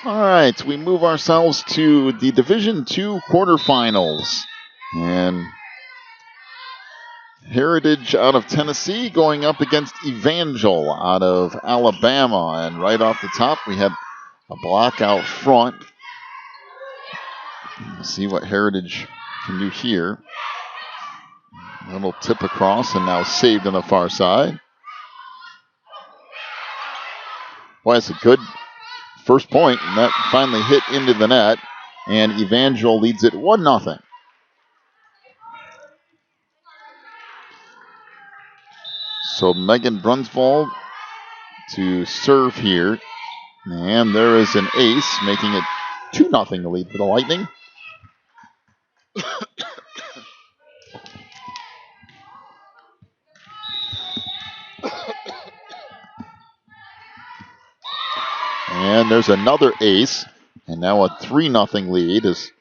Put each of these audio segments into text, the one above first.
All right, we move ourselves to the Division II quarterfinals. And Heritage out of Tennessee going up against Evangel out of Alabama. And right off the top, we had a block out front. Let's see what Heritage can do here. A little tip across and now saved on the far side. Boy, that's a good first point, and that finally hit into the net. And Evangel leads it 1-0. So Megan Brunsvold to serve here. And there is an ace, making it 2-0 lead for the Lightning. And there's another ace. And now a 3-0 lead as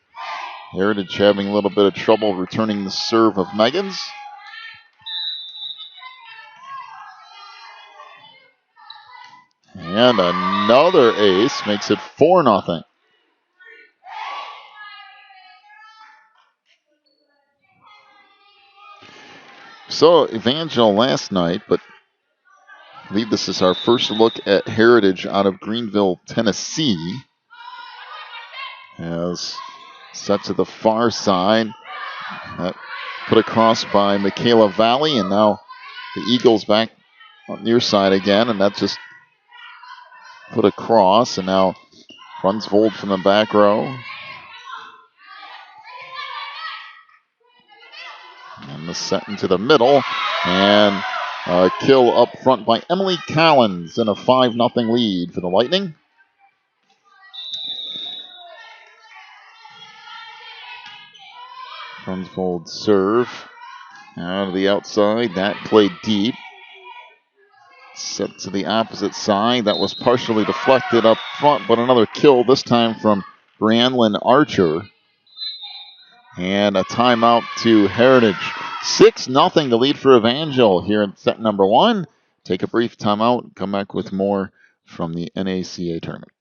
Heritage having a little bit of trouble returning the serve of Megan's. And another ace makes it 4-0. So Evangel last night, but I believe this is our first look at Heritage out of Greenville, Tennessee. As set to the far side. That put across by Michaela Valley, and now the Eagles back on near side again, and that just put across, and now Brunsvold from the back row. And the set into the middle, and a kill up front by Emily Collins, and a 5-0 lead for the Lightning. Brunsvold serve out of the outside. That played deep. Set to the opposite side. That was partially deflected up front, but another kill, this time from Brianlyn Archer. And a timeout to Heritage. 6-0 the lead for Evangel here in set number 1. Take a brief timeout. Come back with more from the NACA tournament.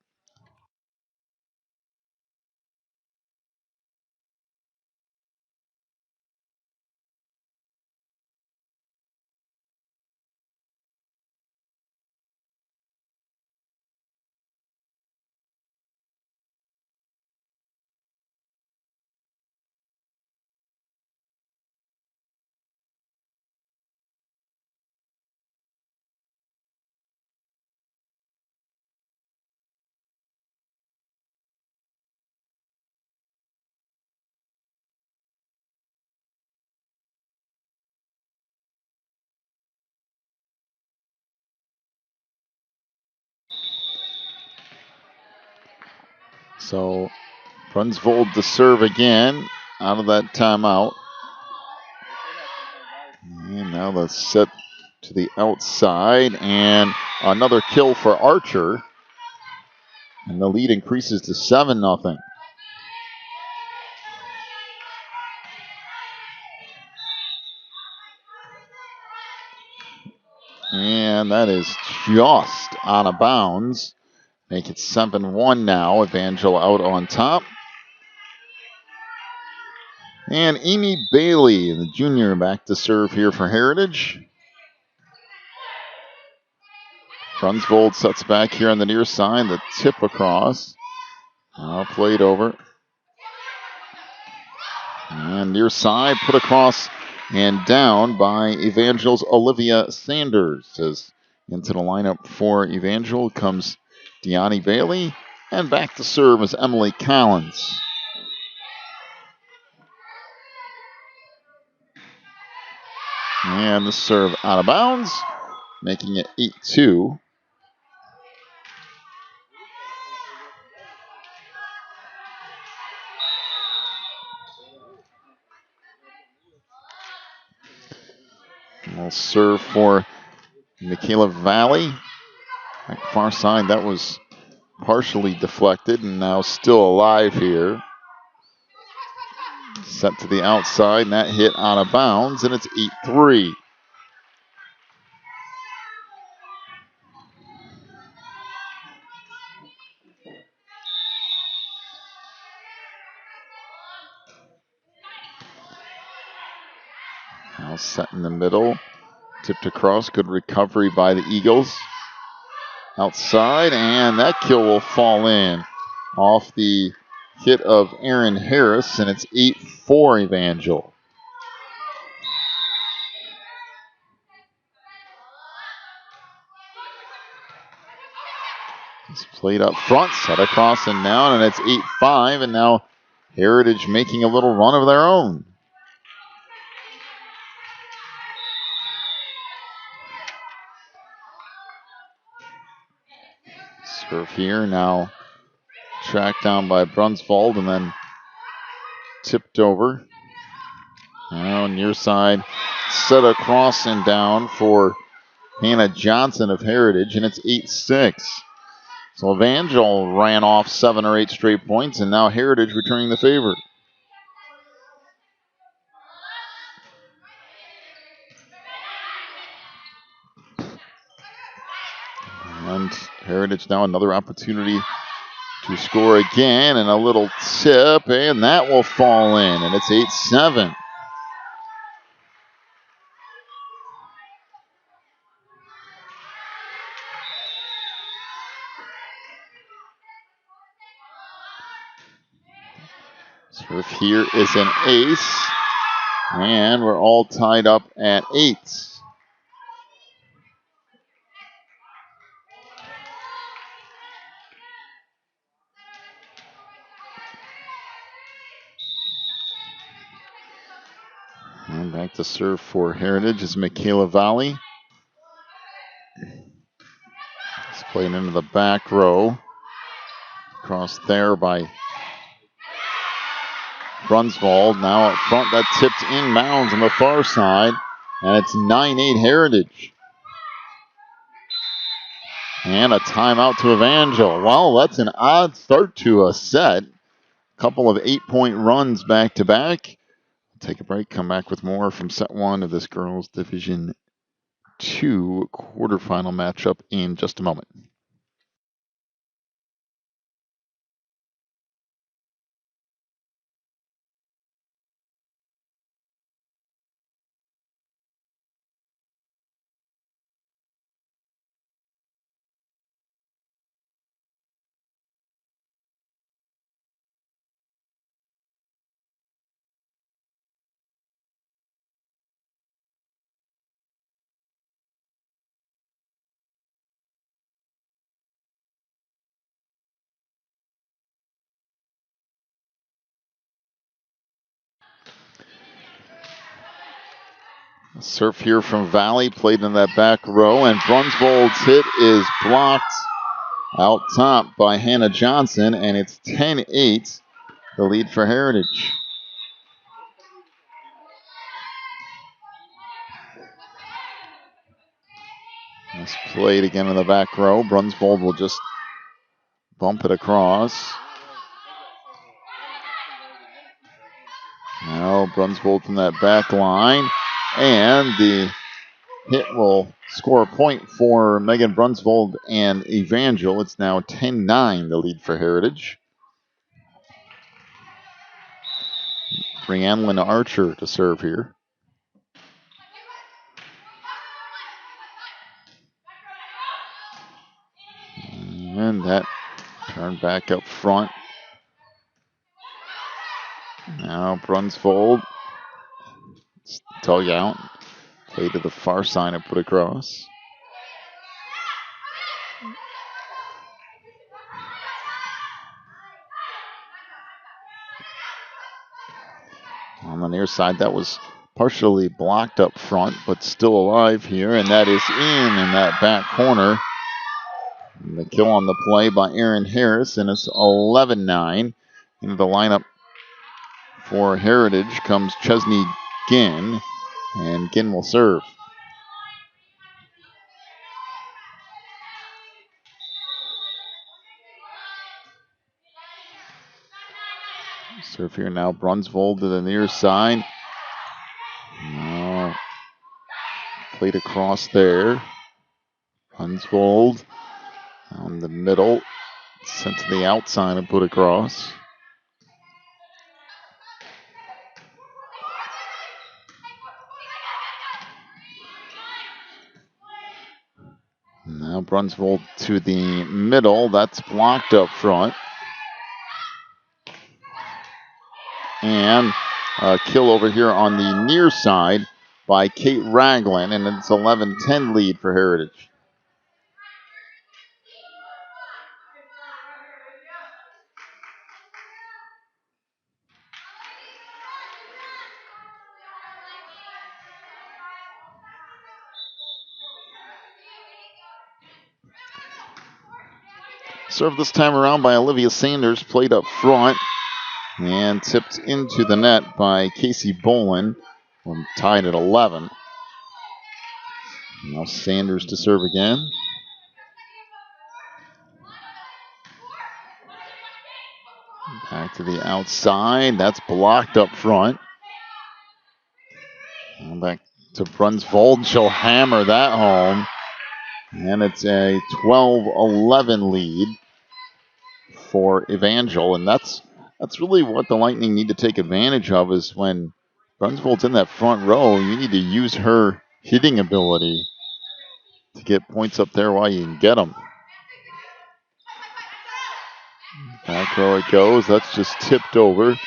So Brunsvold to serve again out of that timeout. And now the set to the outside, and another kill for Archer. And the lead increases to 7-0. And that is just out of bounds. Make it 7-1 now. Evangel out on top. And Amy Bailey, the junior, back to serve here for Heritage. Brunsvold sets back here on the near side. The tip across. Now played over. And near side, put across and down by Evangel's Olivia Sanders. As into the lineup for Evangel comes Deani Bailey. And back to serve is Emily Collins. And the serve out of bounds, making it 8-2. We'll serve for Michaela Valley. Back far side, that was partially deflected and now still alive here. Set to the outside, and that hit out of bounds, and it's 8-3. Now set in the middle. Tipped across. Good recovery by the Eagles. Outside, and that kill will fall in off the hit of Aaron Harris, and it's 8-4 Evangel. It's played up front, set across and down, and it's 8-5, and now Heritage making a little run of their own. Serve here, now tracked down by Brunsvold and then tipped over. Now near side, set across and down for Hannah Johnson of Heritage, and it's 8-6. So Evangel ran off 7 or 8 straight points, and now Heritage returning the favor. And Heritage now another opportunity to score again, and a little tip, and that will fall in, and it's 8-7. Serve here is an ace, and we're all tied up at 8. And back to serve for Heritage is Michaela Valley. It's played into the back row. Crossed there by Brunsvold. Now up front, that tipped inbounds on the far side, and it's 9-8 Heritage. And a timeout to Evangel. Well, that's an odd start to a set. Couple of 8-point runs back to back. Take a break, come back with more from set 1 of this girls Division 2 quarterfinal matchup in just a moment. Surf here from Valley, played in that back row, and Brunsvold's hit is blocked out top by Hannah Johnson, and it's 10-8, the lead for Heritage. It's played again in the back row. Brunsvold will just bump it across. Now Brunsvold from that back line, and the hit will score a point for Megan Brunsvold and Evangel. It's now 10-9, the lead for Heritage. Brianne Archer to serve here. And that turned back up front. Now Brunsvold, tug out, play to the far side and put across. On the near side, that was partially blocked up front, but still alive here, and that is in that back corner. And the kill on the play by Aaron Harris, and it's 11-9. Into the lineup for Heritage comes Chesney Ginn, and Ginn will serve. Serve here now, Brunsvold to the near side. Now played across there. Brunsvold down the middle, sent to the outside and put across. Now Brunsvold to the middle. That's blocked up front. And a kill over here on the near side by Kate Ragland, and it's 11-10 lead for Heritage. Served this time around by Olivia Sanders, played up front and tipped into the net by Casey Bolin. We're tied at 11. Now Sanders to serve again. Back to the outside. That's blocked up front. And back to Brunsvold. She'll hammer that home. And it's a 12-11 lead for Evangel. And that's really what the Lightning need to take advantage of, is when Brunsvold's in that front row, you need to use her hitting ability to get points up there while you can get them. Back row it goes. That's just tipped over.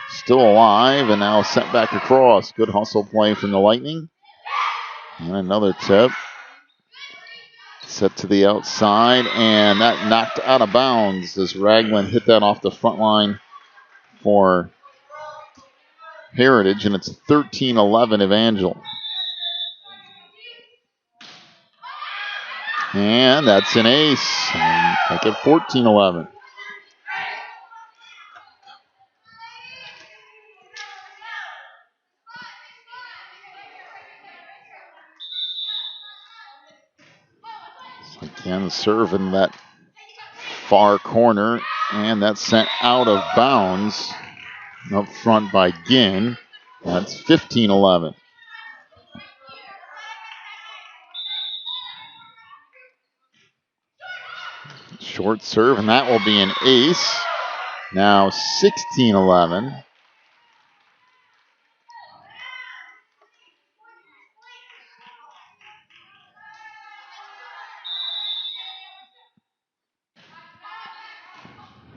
Still alive, and now sent back across. Good hustle play from the Lightning. And another tip. Set to the outside, and that knocked out of bounds as Ragland hit that off the front line for Heritage, and it's 13-11 Evangel. And that's an ace. Make it 14-11. Again, serve in that far corner, and that's sent out of bounds up front by Ginn. That's 15-11. Short serve, and that will be an ace. Now 16-11.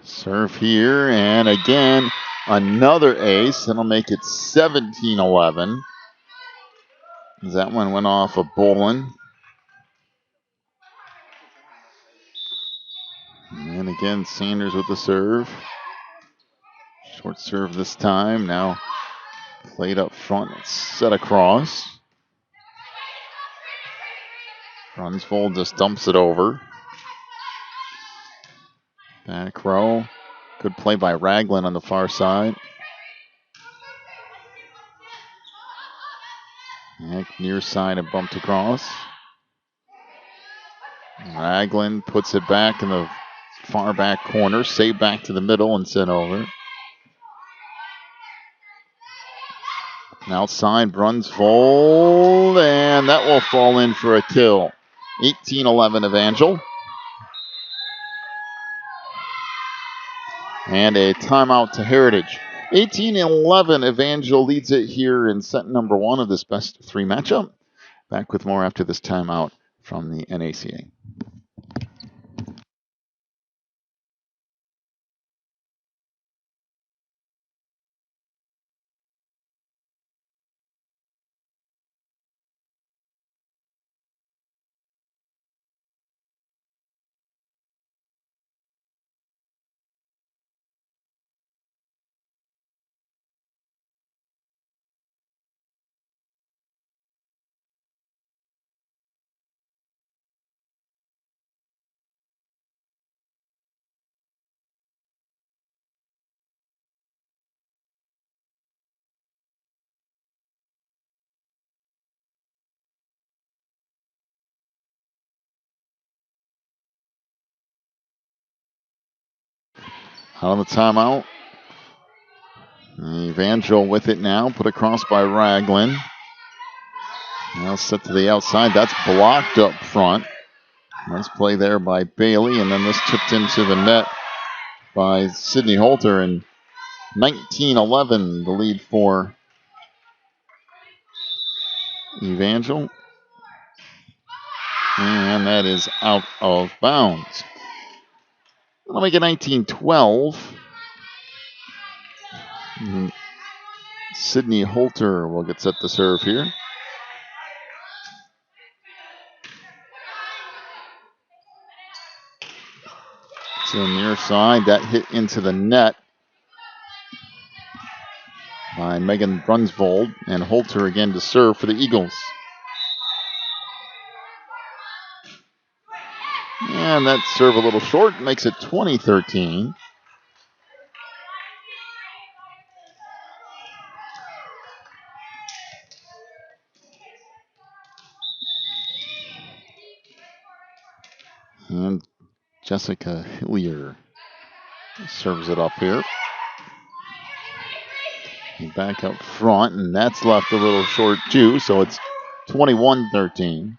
Serve here, and again, another ace. That'll make it 17-11. That one went off of Bolin. And again, Sanders with the serve. Short serve this time. Now played up front, set across. Brunsvold just dumps it over. Back row. Good play by Ragland on the far side. Near side and bumped across. Ragland puts it back in the far back corner. Saved back to the middle and sent over. Outside Brunsvold, and that will fall in for a kill. 18-11 Evangel. And a timeout to Heritage. 18-11 Evangel leads it here in set number one of this best of three matchup. Back with more after this timeout from the NACA. Out of the timeout. Evangel with it now. Put across by Ragland. Now set to the outside. That's blocked up front. Nice play there by Bailey. And then this tipped into the net by Sydney Holter. And 19-11 the lead for Evangel. And that is out of bounds. That'll make it 19-12. Sydney Holter will get set to serve here. It's on the near side. That hit into the net by Megan Brunsvold. And Holter again to serve for the Eagles. And that serve a little short. Makes it 20-13. And Jessica Hillier serves it up here. Back up front, and that's left a little short too, so it's 21-13.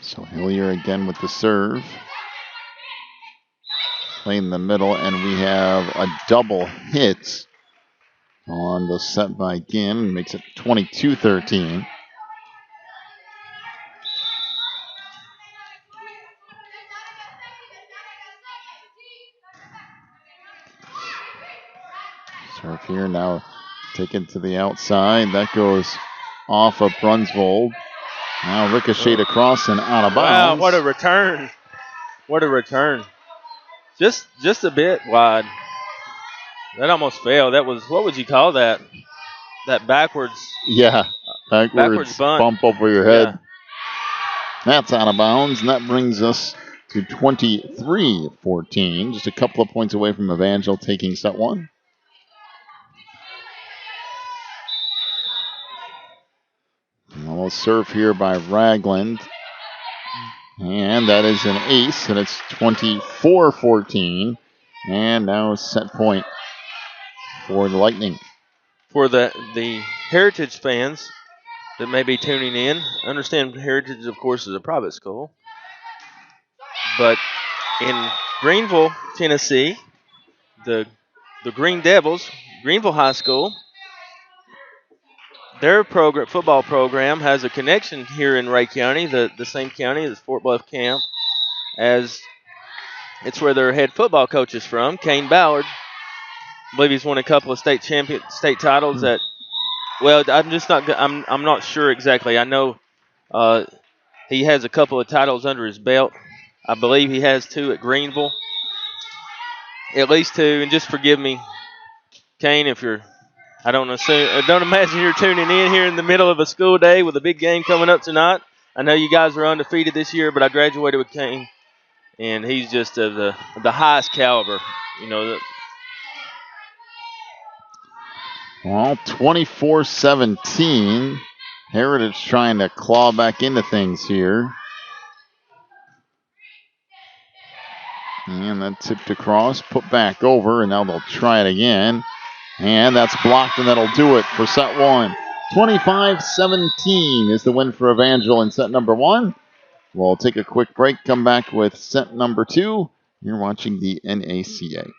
So Hillier again with the serve. Playing in the middle, and we have a double hit on the set by Ginn. Makes it 22-13. Serve here now taken to the outside. That goes off of Brunsvold. Now ricocheted across and out of bounds. Wow, what a return. What a return. Just a bit wide. That almost failed. That was, what would you call that? That backwards. Yeah, backwards bump over your head. Yeah. That's out of bounds, and that brings us to 23-14. Just a couple of points away from Evangel taking set one. Well, serve here by Ragland. And that is an ace, and it's 24-14. And now set point for the Lightning. For the Heritage fans that may be tuning in, understand Heritage, of course, is a private school. But in Greenville, Tennessee, the Green Devils, Greenville High School, their football program has a connection here in Ray County, the same county as Fort Bluff Camp, as it's where their head football coach is from, Kane Ballard. I believe he's won a couple of state titles at. Well, I'm not sure exactly. I know he has a couple of titles under his belt. I believe he has 2 at Greenville, at least 2. And just forgive me, Kane, if you're. I don't imagine you're tuning in here in the middle of a school day with a big game coming up tonight. I know you guys are undefeated this year, but I graduated with Kane, and he's just of the highest caliber. You know. Well, 24-17. Heritage trying to claw back into things here. And that tipped across, put back over, and now they'll try it again. And that's blocked, and that'll do it for set one. 25-17 is the win for Evangel in set number one. We'll take a quick break, come back with set number two. You're watching the NACA.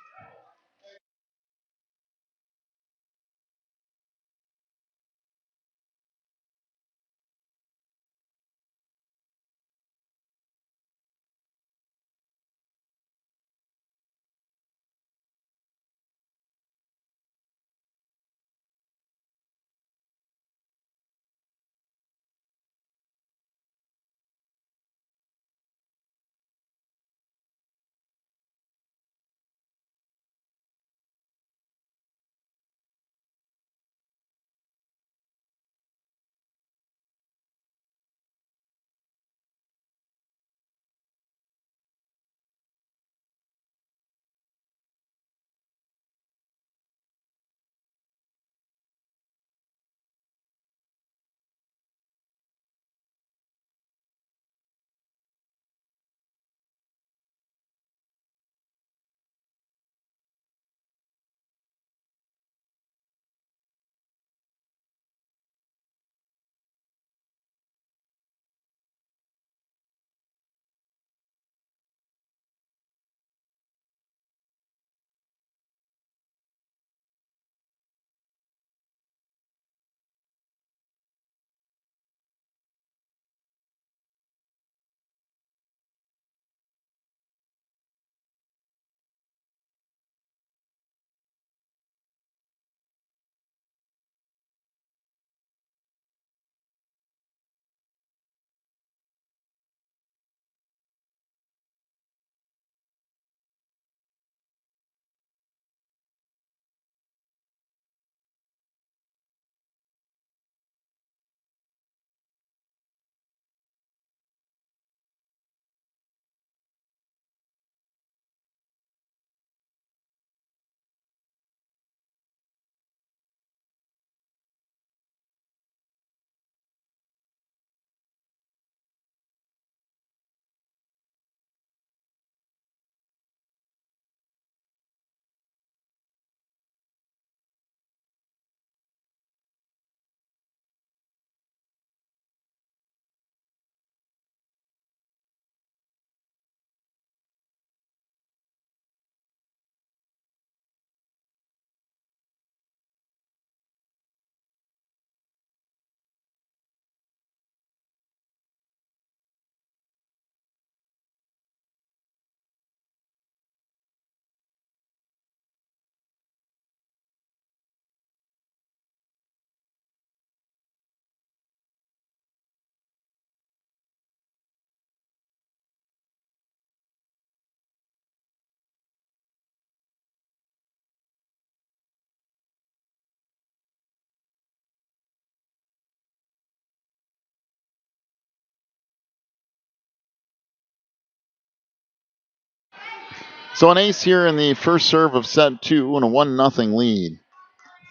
So an ace here in the first serve of set 2 and a 1-0 lead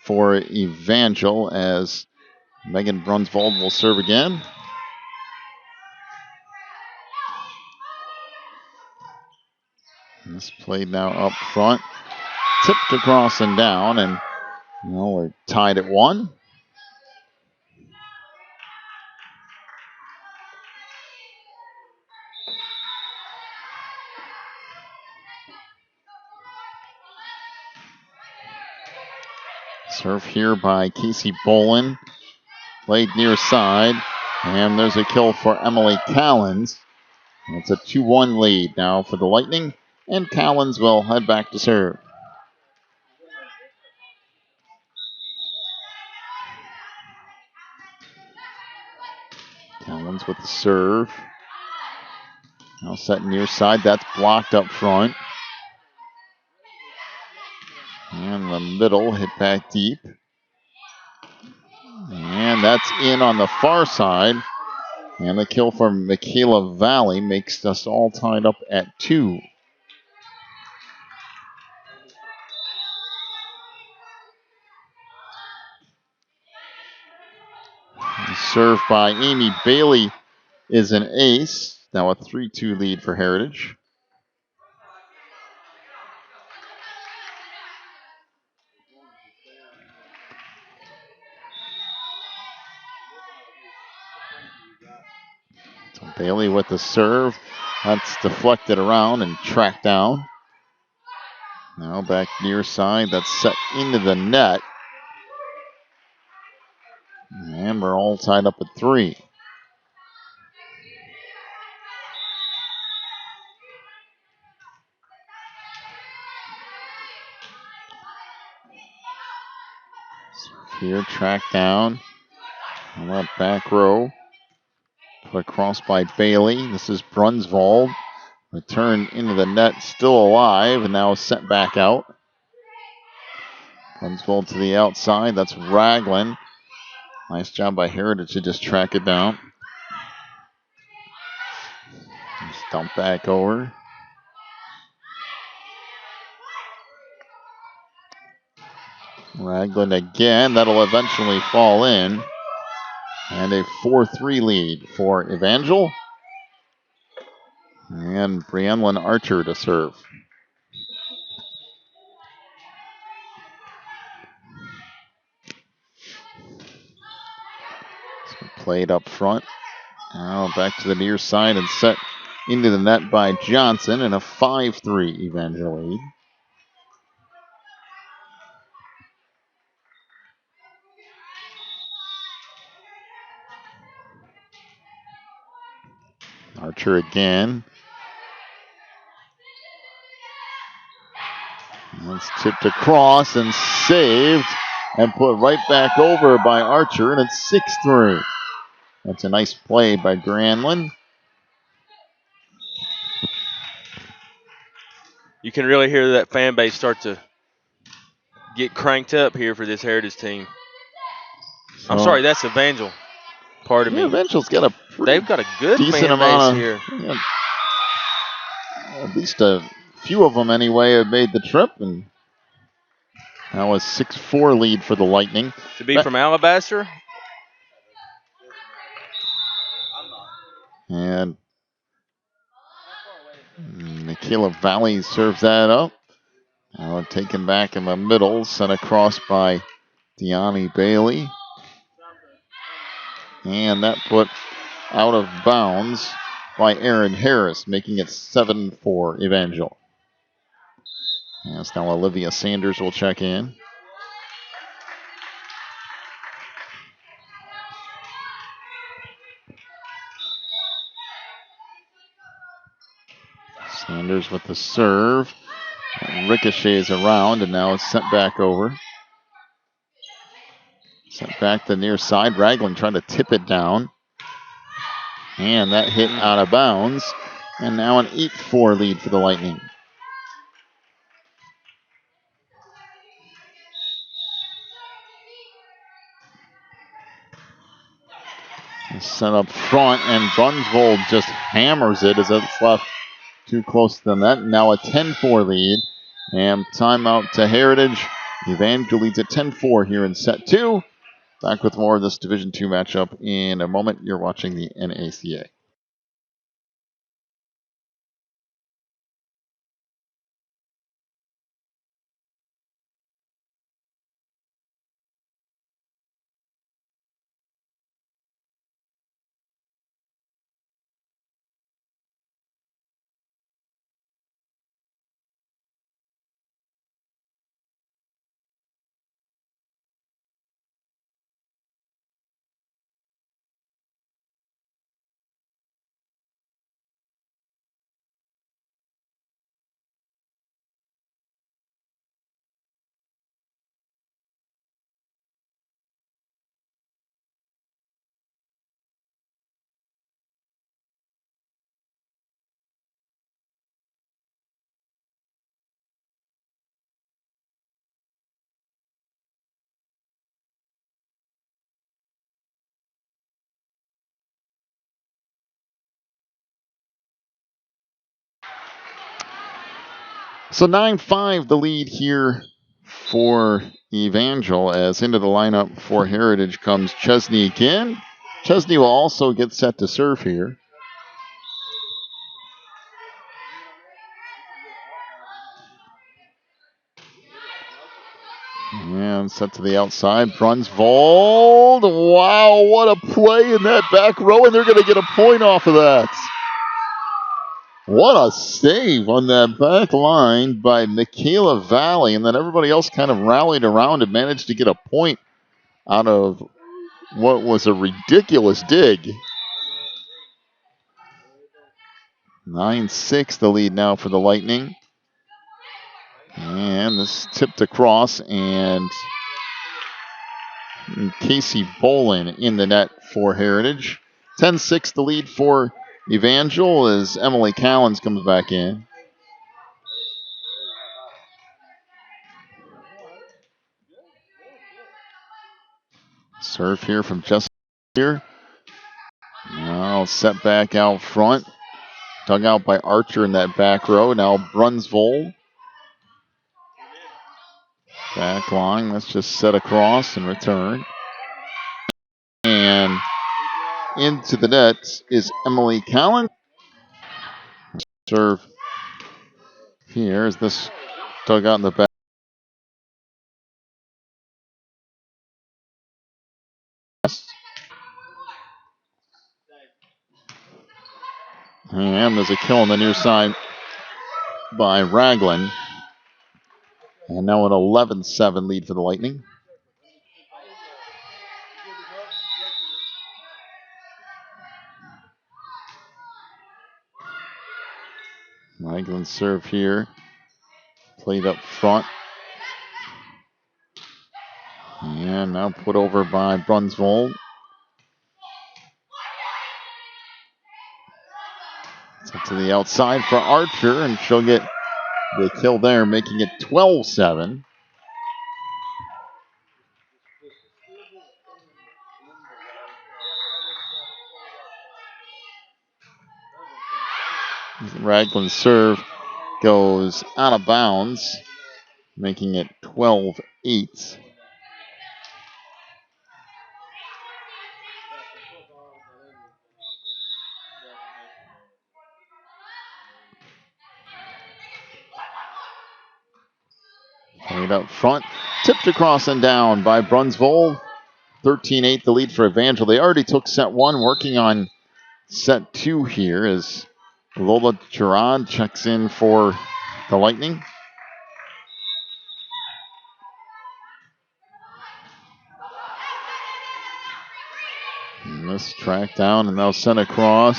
for Evangel as Megan Brunsvold will serve again. This played now up front. Tipped across and down, and we're tied at 1. Serve here by Casey Bolin. Played near side. And there's a kill for Emily Callens. It's a 2-1 lead now for the Lightning. And Callens will head back to serve. Callens with the serve. Now set near side. That's blocked up front. And the middle hit back deep. And that's in on the far side. And the kill for Michaela Valley makes us all tied up at 2. Serve by Amy Bailey is an ace. Now a 3-2 lead for Heritage. So Bailey with the serve. That's deflected around and tracked down. Now back near side. That's set into the net. And we're all tied up at 3. Here, track down. On that back row. Put across by Bailey. This is Brunsvold. Return into the net, still alive, and now sent back out. Brunsvold to the outside. That's Ragland. Nice job by Heritage to just track it down. Just dump back over. Ragland again. That'll eventually fall in. And a 4-3 lead for Evangel. And Brianlyn Archer to serve. So played up front. Now back to the near side and set into the net by Johnson. And a 5-3 Evangel lead. Archer again. That's tipped across and saved and put right back over by Archer, and it's 6-3. That's a nice play by Granlund. You can really hear that fan base start to get cranked up here for this Heritage team. I'm sorry, that's Evangel. Pardon me. Evangel's got a They've got a good decent fan amount base of, here. At least a few of them anyway have made the trip, and now a 6-4 lead for the Lightning. To be from Alabaster? And Michaela Valley serves that up. Now taken back in the middle, sent across by Deani Bailey. And that put out of bounds by Aaron Harris, making it 7-4 Evangel. Yes, now Olivia Sanders will check in. Sanders with the serve. Ricochets around and now it's sent back over. Sent back the near side. Ragland trying to tip it down. And that hit out of bounds. And now an 8-4 lead for the Lightning. Set up front, and Brunsvold just hammers it as it's left too close to the net. Now a 10-4 lead. And timeout to Heritage. Evangel leads at 10-4 here in set 2. Back with more of this Division II matchup in a moment. You're watching the NACA. So 9-5 the lead here for Evangel, as into the lineup for Heritage comes Chesney again. Chesney will also get set to serve here. And set to the outside. Brunsvold. Wow, what a play in that back row, and they're going to get a point off of that. What a save on that back line by Michaela Valley, and then everybody else kind of rallied around and managed to get a point out of what was a ridiculous dig. 9-6 the lead now for the Lightning. And this tipped across, and Casey Bolin in the net for Heritage. 10-6 the lead for Evangel as Emily Callens comes back in. Serve here from Jessica here. Now set back out front. Dug out by Archer in that back row. Now Brunsvold. Back line. Let's just set across and return. And into the net is Emily Callan. Serve here as this dug out in the back. And there's a kill on the near side by Raglan. And now an 11-7 lead for the Lightning. Raglan serve here. Played up front. And now put over by Brunsvold. It's up to the outside for Archer, and she'll get the kill there, making it 12-7. Raglan's serve goes out of bounds, making it 12-8. Played up front, tipped across and down by Brunsvold. 13-8 the lead for Evangel. They already took set 1, working on set 2 here as Lola Gerard checks in for the Lightning. And this track down and now sent across.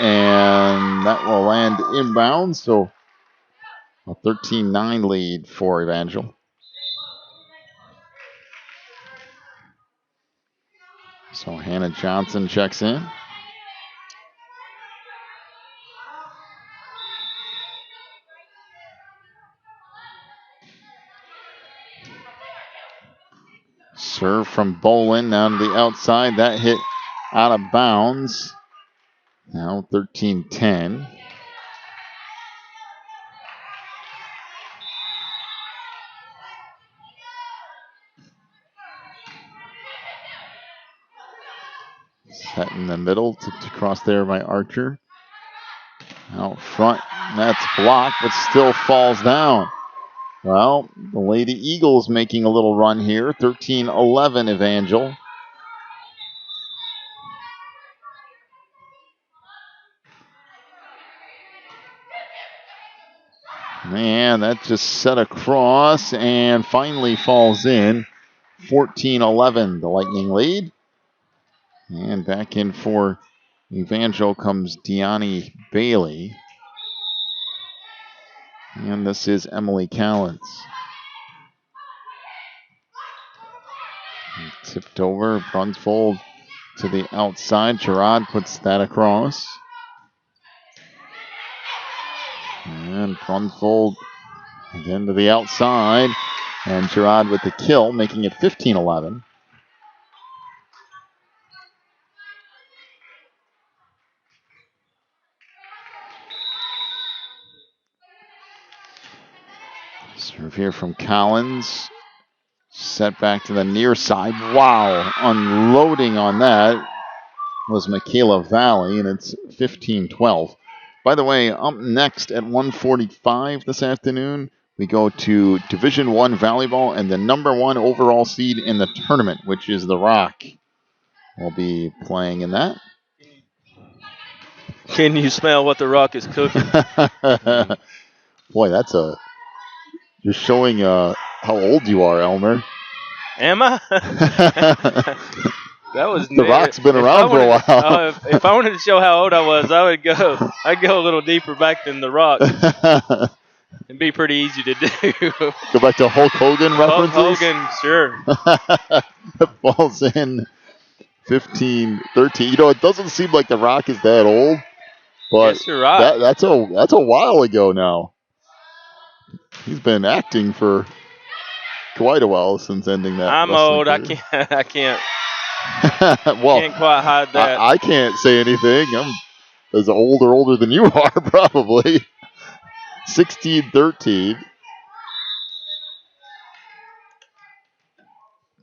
And that will land inbounds. So a 13-9 lead for Evangel. So Hannah Johnson checks in. Serve from Bolin down to the outside. That hit out of bounds. Now 13-10. Set in the middle, tipped across there by Archer. Out front, that's blocked, but still falls down. Well, the Lady Eagles making a little run here. 13-11 Evangel. Man, that just set across and finally falls in. 14-11, the Lightning lead. And back in for Evangel comes Deani Bailey. And this is Emily Callens. Tipped over, Brunsfold to the outside. Gerard puts that across. And Brunsfold again to the outside. And Gerard with the kill, making it 15-11. Serve here from Collins. Set back to the near side. Wow, unloading on that was Michaela Valley, and it's 15-12. By the way, up next at 1:45 this afternoon, we go to Division I volleyball and the #1 overall seed in the tournament, which is the Rock. We'll be playing in that. Can you smell what the Rock is cooking? Boy, you're showing how old you are, Elmer. Am I? That was the Rock's been around for a while. If I wanted to show how old I was, I'd go a little deeper back than the Rock. It'd be pretty easy to do. Go back to Hulk Hogan references. Hulk Hogan, sure. Falls in 15-13. You know, it doesn't seem like the Rock is that old, but yes, you're right. that's a while ago now. He's been acting for quite a while since ending that. I'm old. Career. I can't. Well, can't quite hide that. I can't say anything. I'm as old or older than you are, probably. 16-13.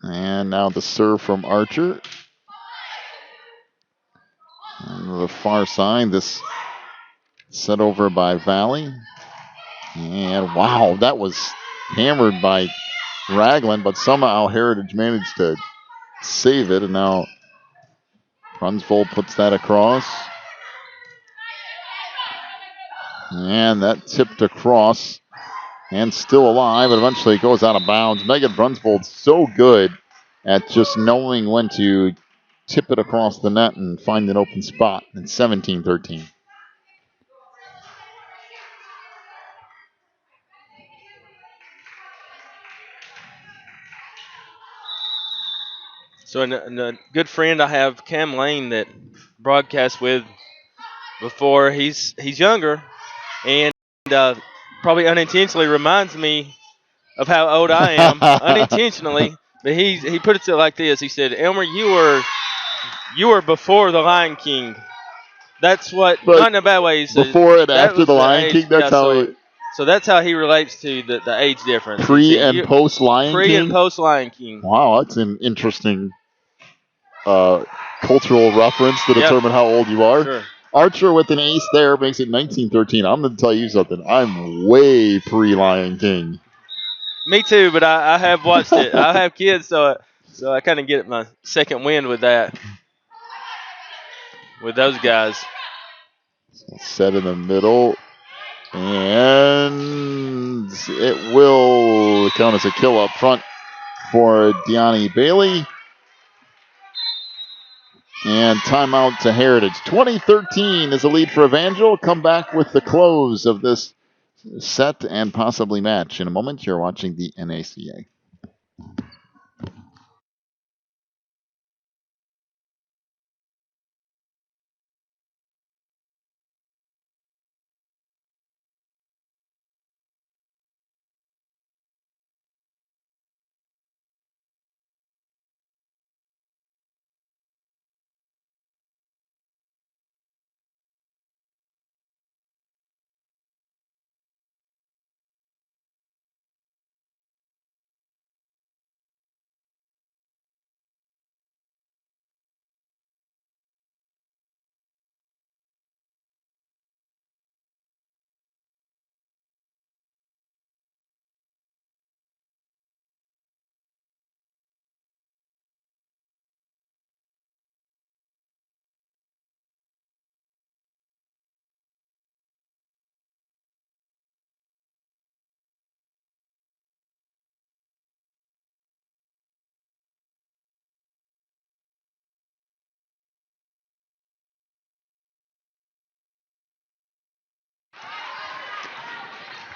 And now the serve from Archer. On the far side, this set over by Valley. And wow, that was hammered by Ragland, but somehow Heritage managed to save it. And now Brunsfold puts that across. And that tipped across and still alive, but eventually it goes out of bounds. Megan Brunsfold's so good at just knowing when to tip it across the net and find an open spot. It's 17-13. So a good friend I have, Cam Lane, that broadcast with before. He's younger, and probably unintentionally reminds me of how old I am. Unintentionally, but he put it like this. He said, "Elmer, you were before the Lion King." That's what, But not in a bad way. He said, before and after the Lion King, that's how. So that's how he relates to the age difference. Pre and post Lion King? Pre and post Lion King. Wow, that's an interesting cultural reference to determine how old you are. Sure. Archer with an ace there makes it 19-13. I'm going to tell you something. I'm way pre-Lion King. Me too, but I have watched it. I have kids, so I kind of get my second wind with that. With those guys. Set in the middle. And it will count as a kill up front for Deani Bailey. And timeout to Heritage. 2013 is the lead for Evangel. Come back with the close of this set and possibly match. In a moment, you're watching the NACA.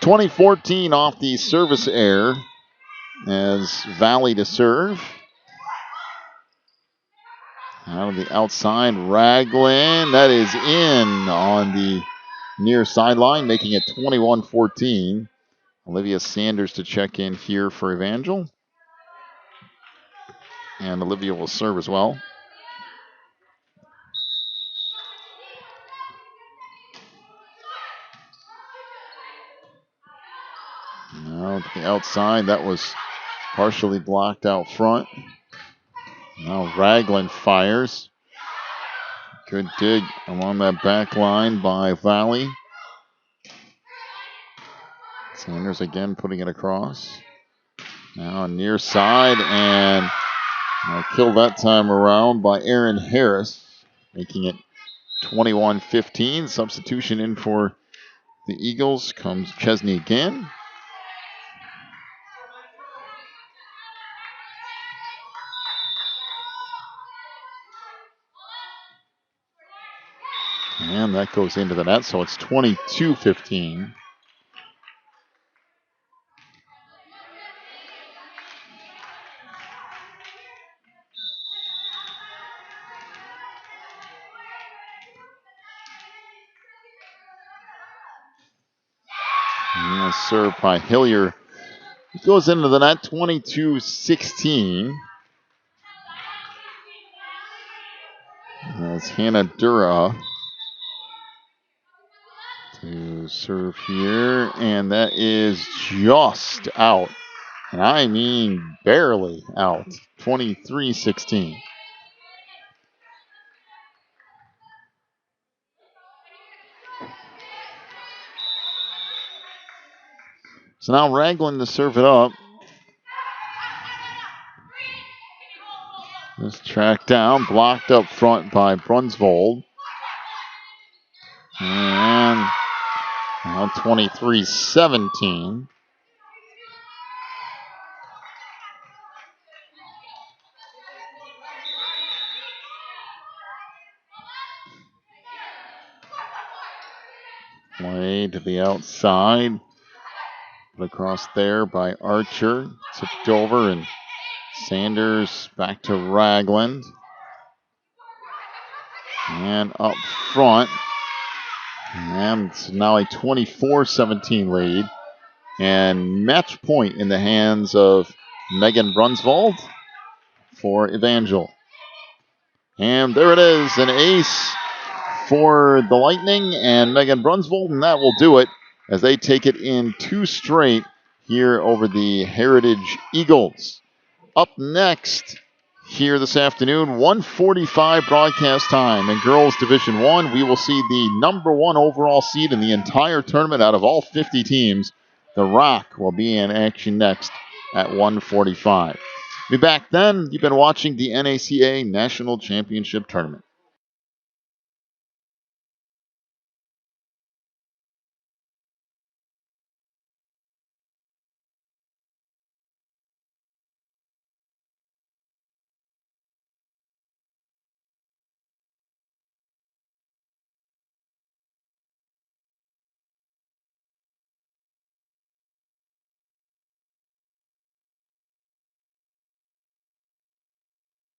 20-14 off the service error as Valley to serve. Out of the outside, Ragland. That is in on the near sideline, making it 21-14. Olivia Sanders to check in here for Evangel. And Olivia will serve as well. Now to the outside, that was partially blocked out front. Now Ragland fires. Good dig along that back line by Valley. Sanders again putting it across. Now near side and killed that time around by Aaron Harris, making it 21-15. Substitution in for the Eagles comes Chesney again. And that goes into the net, so it's 22-15. And served by Hillier. It goes into the net, 22-16. That's Hannah Dura to serve here, and that is just out. And I mean barely out. 23-16. So now Ragland to serve it up. This tracked down, blocked up front by Brunsvold. And now 23-17. Play to the outside. Put across there by Archer. Tipped over, and Sanders back to Ragland. And up front. And it's now a 24-17 lead. And match point in the hands of Megan Brunsvold for Evangel. And there it is, an ace for the Lightning and Megan Brunsvold, and that will do it as they take it in 2 straight here over the Heritage Eagles. Up next here this afternoon, 1:45 broadcast time in Girls Division 1. We will see the number 1 overall seed in the entire tournament out of all 50 teams. The Rock will be in action next at 1:45. Be back then. You've been watching the NACA National Championship Tournament.